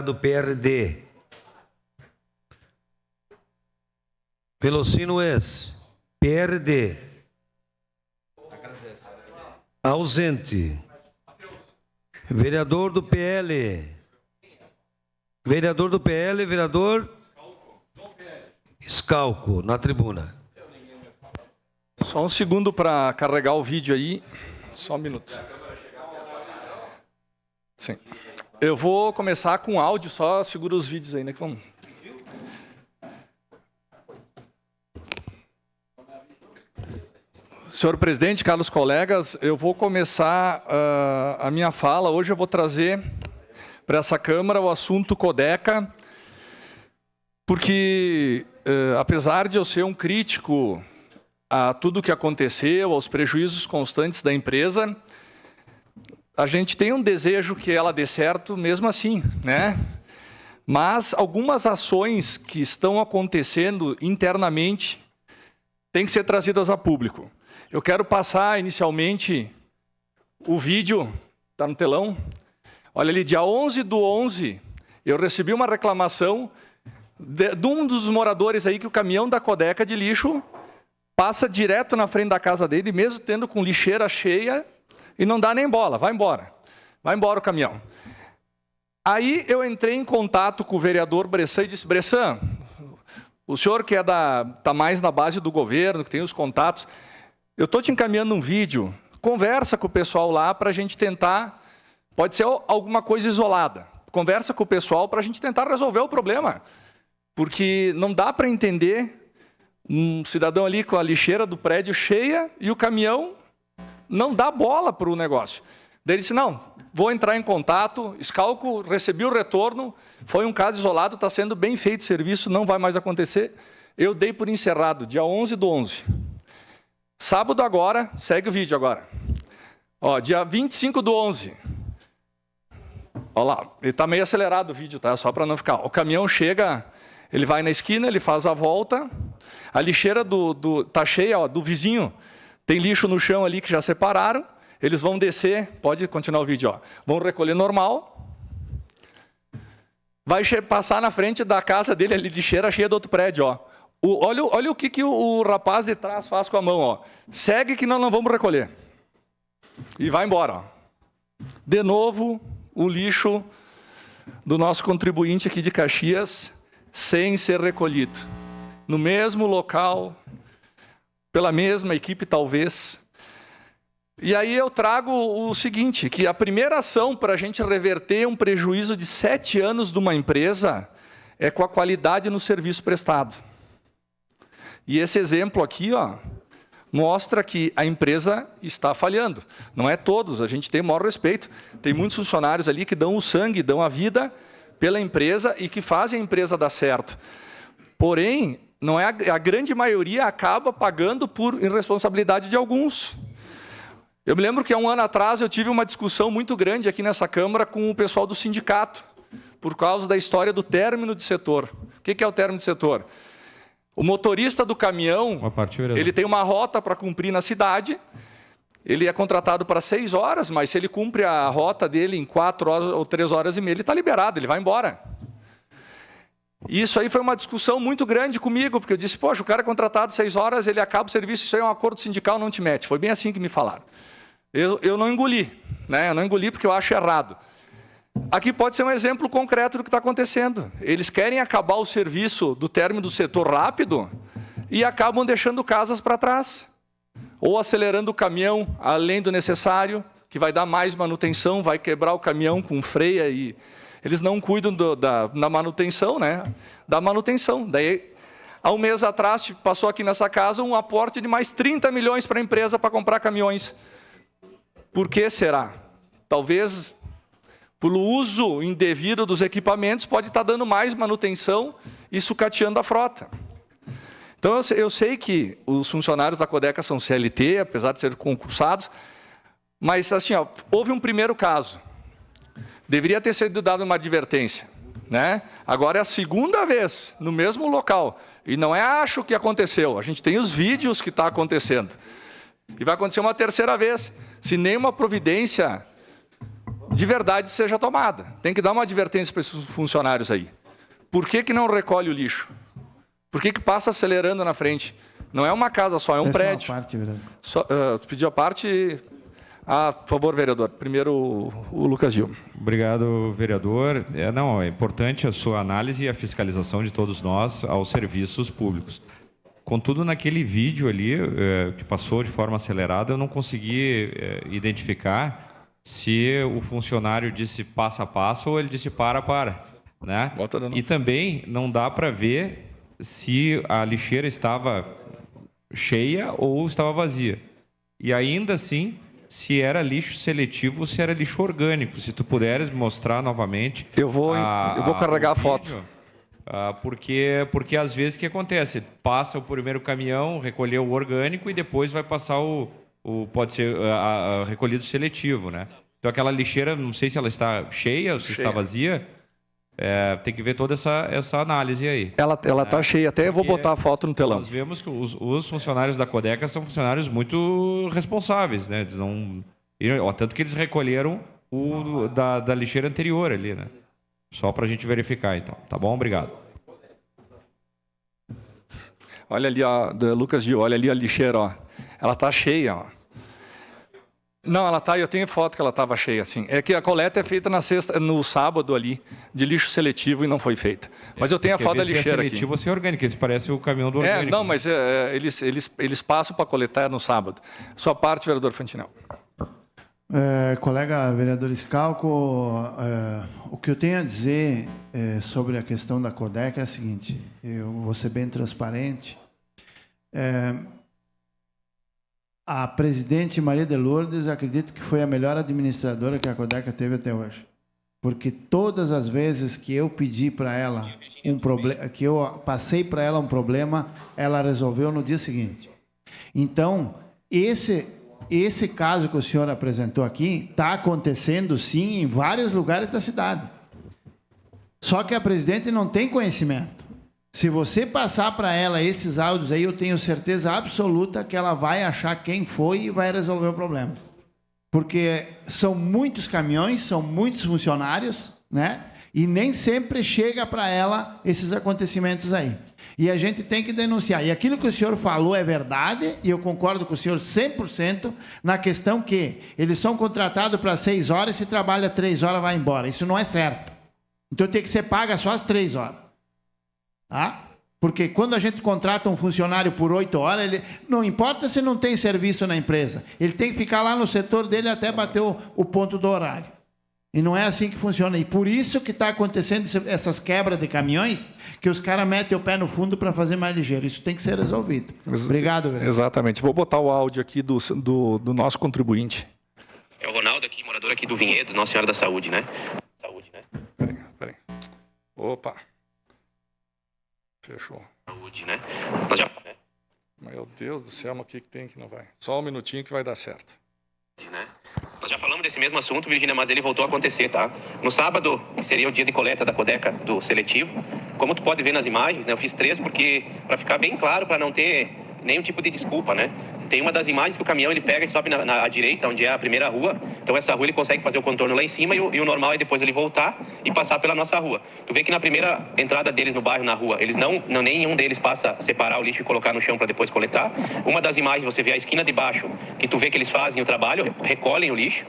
do PRD. Velocino ex, PRD. Ausente. Vereador do PL. Vereador do PL, vereador Scalco, na tribuna. Só um segundo para carregar o vídeo aí. Só um minuto. Sim. Eu vou começar com áudio, só segura os vídeos aí, né? Que vamos. Senhor presidente, caros colegas, eu vou começar a minha fala. Hoje eu vou trazer para essa Câmara o assunto Codeca, porque, apesar de eu ser um crítico a tudo o que aconteceu, aos prejuízos constantes da empresa, a gente tem um desejo que ela dê certo mesmo assim, né? Mas algumas ações que estão acontecendo internamente têm que ser trazidas a público. Eu quero passar inicialmente o vídeo, está no telão. Olha ali, dia 11/11, eu recebi uma reclamação de um dos moradores aí que o caminhão da Codeca de lixo passa direto na frente da casa dele, mesmo tendo com lixeira cheia, e não dá nem bola, vai embora. Vai embora o caminhão. Aí eu entrei em contato com o vereador Bressan e disse: Bressan, o senhor que está mais na base do governo, que tem os contatos, eu estou te encaminhando um vídeo, conversa com o pessoal lá para a gente tentar, pode ser alguma coisa isolada, conversa com o pessoal para a gente tentar resolver o problema, porque não dá para entender um cidadão ali com a lixeira do prédio cheia e o caminhão não dá bola para o negócio. Daí ele disse: não, vou entrar em contato, Scalco, recebi o retorno, foi um caso isolado, está sendo bem feito o serviço, não vai mais acontecer. Eu dei por encerrado, dia 11/11. Sábado agora, segue o vídeo agora. Ó, dia 25/11. Olha lá, ele está meio acelerado o vídeo, tá? Só para não ficar. O caminhão chega, ele vai na esquina, ele faz a volta, a lixeira tá cheia, ó, do vizinho, tem lixo no chão ali que já separaram, eles vão descer, pode continuar o vídeo, ó. Vão recolher normal, vai passar na frente da casa dele, ali, lixeira cheia do outro prédio, ó. Olha o que o rapaz de trás faz com a mão, ó. Segue que nós não vamos recolher. E vai embora, ó. De novo, o lixo do nosso contribuinte aqui de Caxias, sem ser recolhido. No mesmo local, pela mesma equipe talvez. E aí eu trago o seguinte, que a primeira ação para a gente reverter um prejuízo de 7 anos de uma empresa é com a qualidade no serviço prestado. E esse exemplo aqui, ó, mostra que a empresa está falhando. Não é todos, a gente tem o maior respeito. Tem muitos funcionários ali que dão o sangue, dão a vida pela empresa e que fazem a empresa dar certo. Porém, não é a grande maioria acaba pagando por irresponsabilidade de alguns. Eu me lembro que há um ano atrás eu tive uma discussão muito grande aqui nessa Câmara com o pessoal do sindicato, por causa da história do término de setor. O que é o término de setor? O motorista do caminhão, ele tem uma rota para cumprir na cidade, ele é contratado para 6 horas, mas se ele cumpre a rota dele em 4 horas ou 3 horas e meia, ele está liberado, ele vai embora. E isso aí foi uma discussão muito grande comigo, porque eu disse: poxa, o cara é contratado 6 horas, ele acaba o serviço, isso aí é um acordo sindical, não te mete. Foi bem assim que me falaram. Eu não engoli, né? Eu não engoli porque eu acho errado. Aqui pode ser um exemplo concreto do que está acontecendo. Eles querem acabar o serviço do término do setor rápido e acabam deixando casas para trás. Ou acelerando o caminhão além do necessário, que vai dar mais manutenção, vai quebrar o caminhão com freia e eles não cuidam da manutenção, né? Da manutenção. Daí, há um mês atrás, passou aqui nessa casa um aporte de mais 30 milhões para a empresa para comprar caminhões. Por que será? Talvez pelo uso indevido dos equipamentos, pode estar dando mais manutenção e sucateando a frota. Então, eu sei que os funcionários da Codeca são CLT, apesar de serem concursados, mas, assim, ó, houve um primeiro caso. Deveria ter sido dada uma advertência, né? Agora é a segunda vez, no mesmo local. E não é acho que aconteceu, a gente tem os vídeos que está acontecendo. E vai acontecer uma terceira vez, se nenhuma providência de verdade seja tomada. Tem que dar uma advertência para esses funcionários aí. Por que não recolhe o lixo? Por que passa acelerando na frente? Não é uma casa só, é um prédio. Uma parte, vereador. Pediu a parte... por favor, vereador. Primeiro, o Lucas Gil. Obrigado, vereador. É importante a sua análise e a fiscalização de todos nós aos serviços públicos. Contudo, naquele vídeo ali, que passou de forma acelerada, eu não consegui identificar se o funcionário disse passa, passa ou ele disse para. Né? E também não dá para ver se a lixeira estava cheia ou estava vazia. E ainda assim, se era lixo seletivo ou se era lixo orgânico. Se tu puderes mostrar novamente... Eu vou carregar a foto. Porque às vezes o que acontece? Passa o primeiro caminhão, recolheu o orgânico e depois vai passar pode ser recolhido seletivo, né? Então aquela lixeira, não sei se ela está cheia ou se está vazia, tem que ver toda essa análise aí. Ela está cheia, até eu vou botar a foto no telão. Nós vemos que os funcionários da Codeca são funcionários muito responsáveis, né? Tanto que eles recolheram o da lixeira anterior ali, né? Só para a gente verificar, então. Tá bom? Obrigado. Olha ali, ó, Lucas Gil, olha ali a lixeira, ó. Ela está cheia, ó. Não, ela tá, eu tenho foto que ela estava cheia, assim. É que a coleta é feita no sábado ali, de lixo seletivo e não foi feita. Mas eu tenho a foto da lixeira aqui. Seletivo ou se é orgânico, esse parece o caminhão do orgânico. Não, mas eles passam para coletar no sábado. Sua parte, vereador Fantinel. Colega vereador Scalco, o que eu tenho a dizer sobre a questão da Codeca é o seguinte, eu vou ser bem transparente. A presidente Maria de Lourdes, acredito que foi a melhor administradora que a Codeca teve até hoje. Porque todas as vezes que eu pedi para ela que eu passei para ela um problema, ela resolveu no dia seguinte. Então, esse caso que o senhor apresentou aqui está acontecendo, sim, em vários lugares da cidade. Só que a presidente não tem conhecimento. Se você passar para ela esses áudios aí, eu tenho certeza absoluta que ela vai achar quem foi e vai resolver o problema. Porque são muitos caminhões, são muitos funcionários, né? E nem sempre chega para ela esses acontecimentos aí. E a gente tem que denunciar. E aquilo que o senhor falou é verdade, e eu concordo com o senhor 100%, na questão que eles são contratados para 6 horas, se trabalha 3 horas, vai embora. Isso não é certo. Então tem que ser paga só as 3 horas. Tá? Porque quando a gente contrata um funcionário por 8 horas, não importa se não tem serviço na empresa, ele tem que ficar lá no setor dele até bater o ponto do horário. E não é assim que funciona. E por isso que está acontecendo essas quebras de caminhões, que os caras metem o pé no fundo para fazer mais ligeiro. Isso tem que ser resolvido. Obrigado, vereador. Exatamente. Vou botar o áudio aqui do nosso contribuinte. É o Ronaldo aqui, morador aqui do Vinhedos, Nossa Senhora da Saúde, né? Saúde, né? Peraí. Opa. Fechou. Saúde, né? Nós já... Meu Deus do céu, mas o que tem que não vai? Só um minutinho que vai dar certo. Né? Nós já falamos desse mesmo assunto, Virgínia, mas ele voltou a acontecer, tá? No sábado, que seria o dia de coleta da Codeca do seletivo, como tu pode ver nas imagens, né? Eu fiz 3 porque, para ficar bem claro, para não ter nenhum tipo de desculpa, né? Tem uma das imagens que o caminhão ele pega e sobe à direita, onde é a primeira rua. Então essa rua ele consegue fazer o contorno lá em cima e o normal é depois ele voltar e passar pela nossa rua. Tu vê que na primeira entrada deles no bairro, na rua, eles nenhum deles passa a separar o lixo e colocar no chão para depois coletar. Uma das imagens você vê a esquina de baixo, que tu vê que eles fazem o trabalho, recolhem o lixo.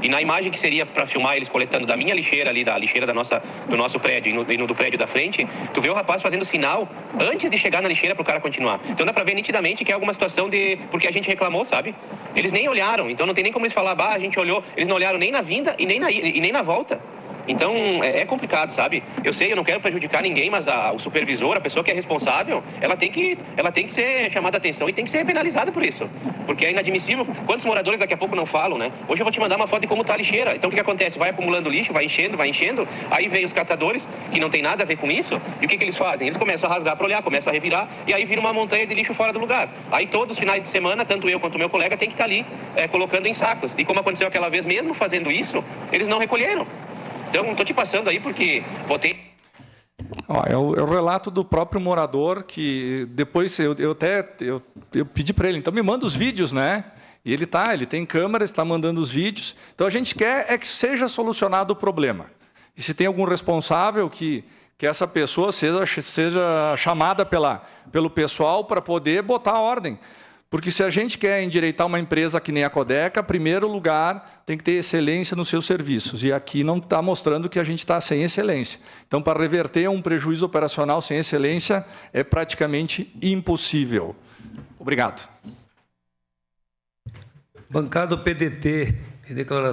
E na imagem que seria para filmar eles coletando da minha lixeira ali, da lixeira do nosso prédio e no do prédio da frente, tu vê o rapaz fazendo sinal antes de chegar na lixeira para o cara continuar. Então dá para ver nitidamente que é alguma situação porque a gente reclamou, sabe? Eles nem olharam, então não tem nem como eles falar, a gente olhou, eles não olharam nem na vinda e nem na volta. Então, é complicado, sabe? Eu sei, eu não quero prejudicar ninguém, mas o supervisor, a pessoa que é responsável, ela tem que ser chamada a atenção e tem que ser penalizada por isso. Porque é inadmissível. Quantos moradores daqui a pouco não falam, né? Hoje eu vou te mandar uma foto de como tá a lixeira. Então, o que acontece? Vai acumulando lixo, vai enchendo, aí vem os catadores, que não tem nada a ver com isso, e o que eles fazem? Eles começam a rasgar para olhar, começam a revirar, e aí vira uma montanha de lixo fora do lugar. Aí todos os finais de semana, tanto eu quanto o meu colega, tem que estar ali colocando em sacos. E como aconteceu aquela vez, mesmo fazendo isso, eles não recolheram. Então, estou te passando aí porque votei... É o relato do próprio morador que depois eu pedi para ele, então me manda os vídeos, né? E ele tem câmeras, está mandando os vídeos. Então a gente quer é que seja solucionado o problema. E se tem algum responsável, que essa pessoa seja chamada pelo pessoal para poder botar a ordem. Porque se a gente quer endireitar uma empresa que nem a Codeca, em primeiro lugar, tem que ter excelência nos seus serviços. E aqui não está mostrando que a gente está sem excelência. Então, para reverter um prejuízo operacional sem excelência, é praticamente impossível. Obrigado. Bancada do PDT, em declaração.